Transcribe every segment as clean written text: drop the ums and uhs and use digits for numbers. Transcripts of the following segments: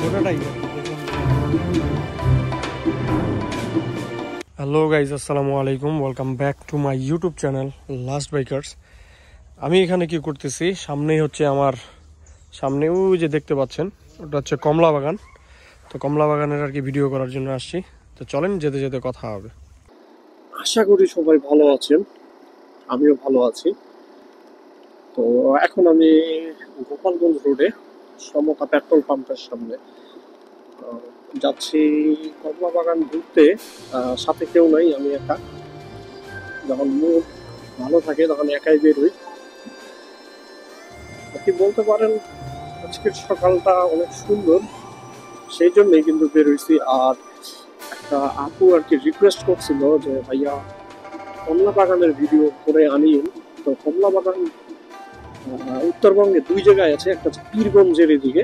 গোটাটাই। Hello guys, আসসালামু আলাইকুম, welcome back to my YouTube channel last bikers. আমি এখানে কি করতেছি, সামনেই হচ্ছে আমার সামনেও যে দেখতে পাচ্ছেন ওটা হচ্ছে কমলা বাগান। তো কমলা বাগানের আর কি ভিডিও করার জন্য আসছি। তো চলেন যেতে যেতে কথা হবে। আশা করি সবাই ভালো আছেন, আমিও ভালো আছি। তো এখন আমি গোপালগঞ্জ রোডে সমতা পেট্রোল পাম্পের সামনে যাচ্ছি কমলা বাগান ঘুরতে। সাথে কেউ নাই, আমি একা। যখন মুড ভালো থাকে তখন একাই বেরোই। কি বলতে পারেন, আজকের সকালটা অনেক সুন্দর, সেই জন্যই কিন্তু বেরোইছি। আর একটা আপু আর কি রিকোয়েস্ট করছিল যে ভাইয়া কমলা বাগানের ভিডিও করে আনিয়েন। তো কমলা বাগান উত্তরবঙ্গে দুই জায়গায় আছে, একটা হচ্ছে পীরগঞ্জের এদিকে,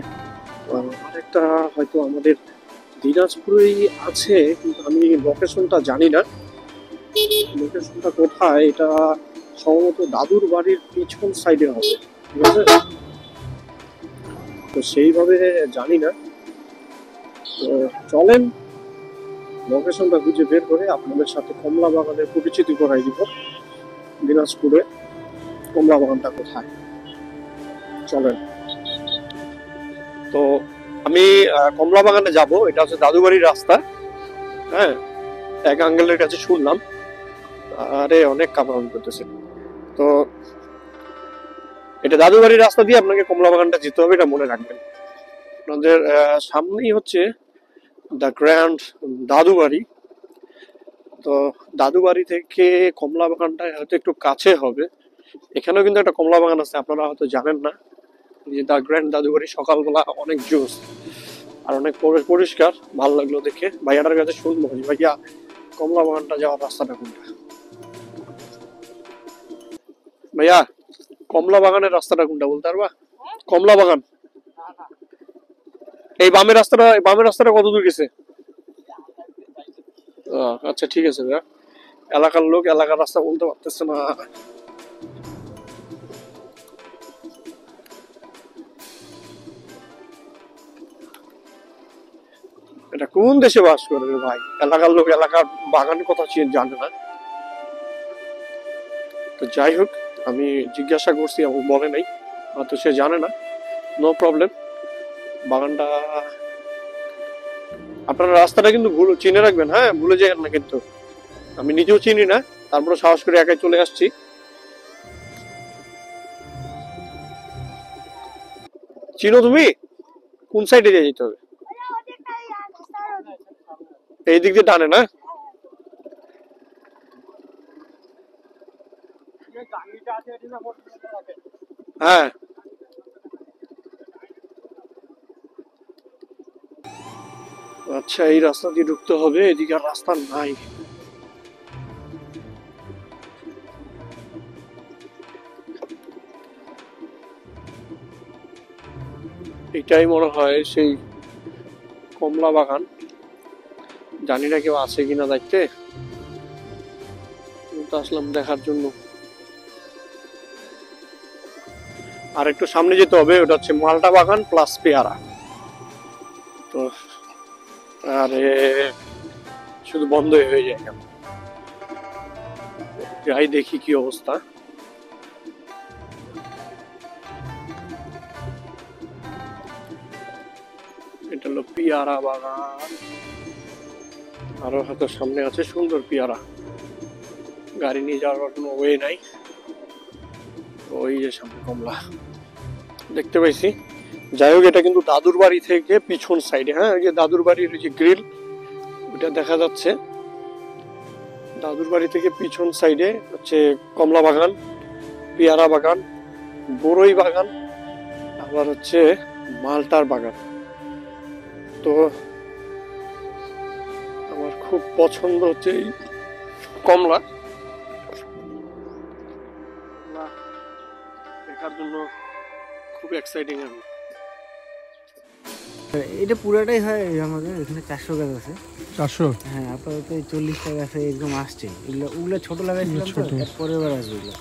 আর একটা হয়তো আমাদের দিনাজপুরেই আছে, কিন্তু আমি লোকেশনটা জানি না। লোকেশনটা কোথায় এটা সম্ভবত দাদুর বাড়ির পিছন সাইডে হবে, ঠিক আছে? তো সেইভাবে জানি না। তো চলেন লোকেশনটা খুঁজে বের করে আপনাদের সাথে কমলা বাগানের পরিচিতি করাই দিব। দিনাজপুরে কমলা বাগানটা কোথায়, চলেন। তো আমি কমলা বাগানে যাব, এটা হচ্ছে দাদুবাড়ির রাস্তা। হ্যাঁ, এক আঙ্কেলের কাছে শুনলাম, আরে অনেক কাপাকাপি করতেছে। তো এটা দাদুবাড়ির রাস্তা দিয়ে আপনাকে কমলা বাগানটা যেতে হবে, এটা মনে রাখবেন। আপনাদের সামনেই হচ্ছে দ্য গ্র্যান্ড দাদুবাড়ি। তো দাদুবাড়ি থেকে কমলা বাগানটা হয়তো একটু কাছে হবে। এখানেও কিন্তু একটা কমলা বাগান আছে, আপনারা হয়তো জানেন না। যে দ্য গ্র্যান্ড দাদুবাড়ি সকালবেলা অনেক জোস আর অনেক পরিষ্কার, ভালো লাগলো দেখে। ভাইয়াটার কাছে শুনবো ভাইয়া কমলা বাগানটা যাওয়ার রাস্তাটা কোনটা। ভাইয়া কমলা বাগানের রাস্তাটা কোনটা বলতে পারবা? কমলা বাগান এই বামের রাস্তাটা কত দূর গেছে? আচ্ছা ঠিক আছে ভাইয়া, এলাকার লোক এলাকার রাস্তা বলতে পারতেছে না। এটা কোন দেশে বাস করে রে ভাই? এলাকার লোক এলাকার বাগান কথা জানে না। তো যাই হোক, আমি জিজ্ঞাসা করছি এবং বলে নাই, তো সে জানে না, নো প্রবলেম। বাগানটা আপনারা রাস্তাটা কিন্তু চিনে রাখবেন, হ্যাঁ, ভুলে যাবেন না কিন্তু। আমি নিজেও চিনি না, তারপরে সাহস করে একাই চলে আসছি। চিনো তুমি? কোন সাইডে দিয়ে যেতে হবে? এই দিক দিয়ে টানে না? হ্যাঁ, আচ্ছা, এই রাস্তা দিয়ে ঢুকতে হবে, এদিকে আর রাস্তা নাই। এটাই মনে হয় সেই কমলা বাগান। জানি না কেউ আছে কিনা দেখতে, আসলাম দেখার জন্য। আর একটু সামনে যেতে হবে, ওটা হচ্ছে মালটা বাগান প্লাস পেয়ারা। তো আরে শুধু বন্ধ হয়ে যায় কেন? যাই দেখি কি অবস্থা। এটা হলো পেয়ারা বাগান, আরো হয়তো সামনে আছে সুন্দর পেয়ারা। গাড়ি নিয়ে যাওয়ার কোনো ওয়ে নাই। ওই যে সামনে কমলা দেখতে পাইছি। যাই হোক, এটা কিন্তু দাদুর বাড়ি থেকে পিছন সাইডে। হ্যাঁ, ওই যে দাদুর বাড়ির যে গ্রিল ওটা দেখা যাচ্ছে। দাদুর বাড়ি থেকে পিছন সাইডে হচ্ছে কমলা বাগান, পেয়ারা বাগান, বড়ই বাগান, আবার হচ্ছে মালটার বাগান। তো আমার খুব পছন্দ হচ্ছে এই কমলা দেখার জন্য, খুব এক্সাইটিং। আমি এটা পুরাটাই হয় আমাদের এখানে 400 গাছ আছে। 400? হ্যাঁ, আপাতত 40টা গাছে একদম আসছে। ওগুলো ছোট লাগাইছিলাম তো, পরের বার আসবে এগুলো।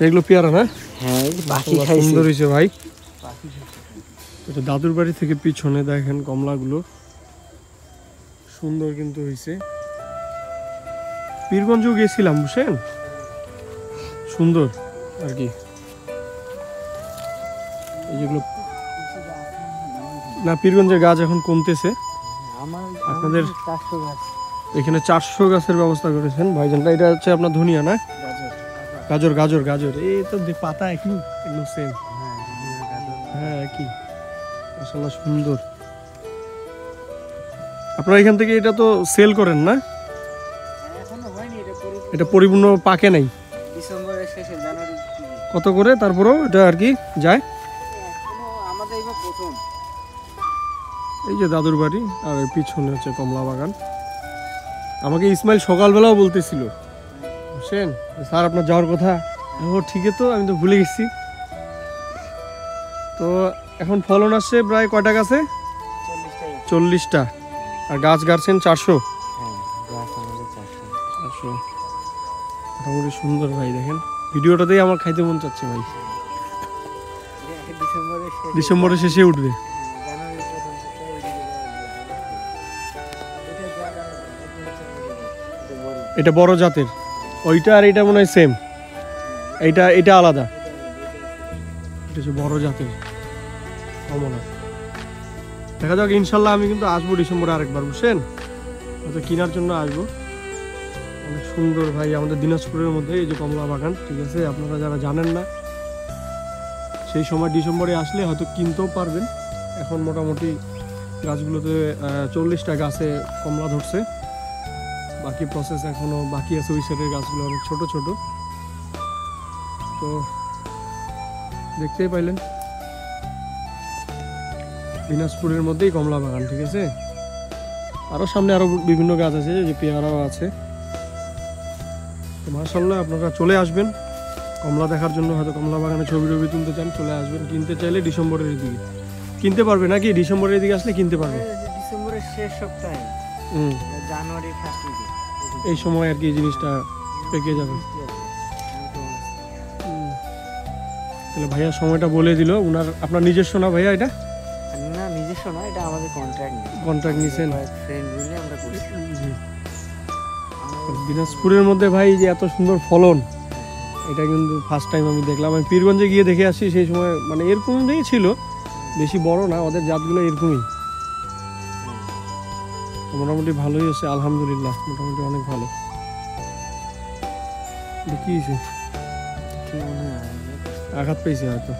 এগুলো পেয়ারা না? হ্যাঁ, পাখি খাইছে। সুন্দর হয়েছে ভাই। পাখি এটা দাদুর বাড়ি থেকে পিছনে দেখেন কমলাগুলো সুন্দর কিন্তু হয়েছে। পীরগঞ্জও গেছিলাম বুঝছেন, সুন্দর আর কি। এই যেগুলো না, পীরগঞ্জের গাছ এখন কমতেছে। আপনাদের এখানে 400 গাছের ব্যবস্থা করেছেন ভাইজানটা। এটা হচ্ছে আপনার ধনিয়া না? গাজর গাজর গাজর। এই তো পাতা একই, একদম সেম। হ্যাঁ একই, মাশাআল্লাহ সুন্দর। আপনারা এখান থেকে এটা তো সেল করেন না? এটা পরিপূর্ণ পাকে নাই। ডিসেম্বরের শেষে জানুয়ারি কত করে তারপরেও এটা আর কি যায়? আমাদের এবার প্রথম। এই যে দাদুর বাড়ি, আর এর পিছনে হচ্ছে কমলা বাগান। আমাকে ইসমাইল সকালবেলাও বলতেছিল, বুঝছেন স্যার আপনার যাওয়ার কথা। ও ঠিকই তো, আমি তো ভুলে গেছি। তো এখন ফলন আসছে প্রায় কয়টা গাছে? 40টা। আর গাছ গাড়ছেন 400। মোটামুটি সুন্দর ভাই, দেখেন ভিডিওটাতেই আমার খাইতে মন চাচ্ছে ভাই। ডিসেম্বরের শেষে উঠবে। এটা বড় জাতের, ওইটা আর এটা মনে হয় সেম। এটা আলাদা, এটা হচ্ছে বড় জাতের কমলা। দেখা যাক ইনশাল্লাহ। আমি কিন্তু আসবো ডিসেম্বরে আরেকবার, বুঝছেন, হয়তো কেনার জন্য আসবো। অনেক সুন্দর ভাই আমাদের দিনাজপুরের মধ্যে এই যে কমলা বাগান, ঠিক আছে। আপনারা যারা জানেন না, সেই সময় ডিসেম্বরে আসলে হয়তো কিনতেও পারবেন। এখন মোটামুটি গাছগুলোতে 40টা গাছে কমলা ধরছে। বাকি প্রসেস এখনো বাকি আছে। ওই সাইডের গাছগুলো অনেক ছোট ছোট। তো দেখতেই পাইলেন দিনাজপুরের মধ্যেই কমলা বাগান, ঠিক আছে। আরো সামনে আরো বিভিন্ন গাছ আছে, যে পেয়ারাও আছে। তো মাশাআল্লাহ আপনারা চলে আসবেন কমলা দেখার জন্য। হয়তো কমলা বাগানে ছবি টবি তুলতে চান, চলে আসবেন। কিনতে চাইলে ডিসেম্বরের দিকে কিনতে পারবে নাকি? ডিসেম্বরের দিকে আসলে কিনতে পারবে। ডিসেম্বরের শেষ সপ্তাহে, জানুয়ারি ফার্স্ট উইকে, এই সময় আর কি জিনিসটা পেকে যাবে। তাহলে ভাইয়া সময়টা বলে দিল উনার। আপনার নিজস্ব না ভাইয়া এটা? না নিজস্ব না, এটা আমাদের কন্ট্রাক্ট নিছেন। ফ্রেন্ড মিলে আমরা করি। দিনাজপুরের মধ্যে ভাই যে এত সুন্দর ফলন, এটা কিন্তু ফার্স্ট টাইম আমি দেখলাম। আমি পীরগঞ্জে গিয়ে দেখে আসি, সেই সময় মানে এরকমই ছিল, বেশি বড় না। ওদের জাতগুলো এরকমই। মোটামুটি ভালোই হচ্ছে আলহামদুলিল্লাহ, মোটামুটি অনেক ভালো। কি হয়েছে? আঘাত পেয়েছে হয়তো।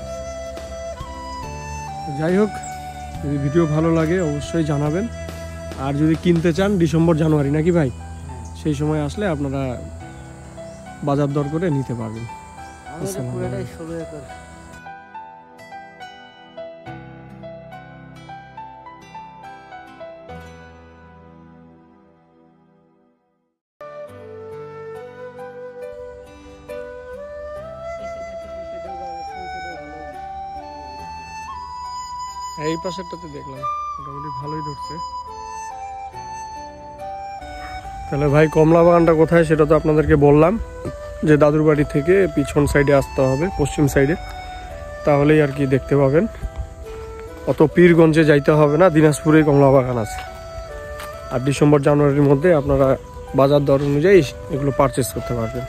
যাই হোক, যদি ভিডিও ভালো লাগে অবশ্যই জানাবেন। আর যদি কিনতে চান ডিসেম্বর জানুয়ারি নাকি ভাই, সেই সময় আসলে আপনারা বাজার দর করে নিতে পারবেন। এই পাশেরটাতে দেখলাম মোটামুটি ভালোই ধরছে। তাহলে ভাই কমলা বাগানটা কোথায় সেটা তো আপনাদেরকে বললাম, যে দাদুর বাড়ি থেকে পিছন সাইডে আসতে হবে, পশ্চিম সাইডে, তাহলেই আর কি দেখতে পাবেন। অত পীরগঞ্জে যাইতে হবে না, দিনাজপুরে কমলা বাগান আছে। আর ডিসেম্বর জানুয়ারির মধ্যে আপনারা বাজার দর অনুযায়ী এগুলো পারচেস করতে পারবেন।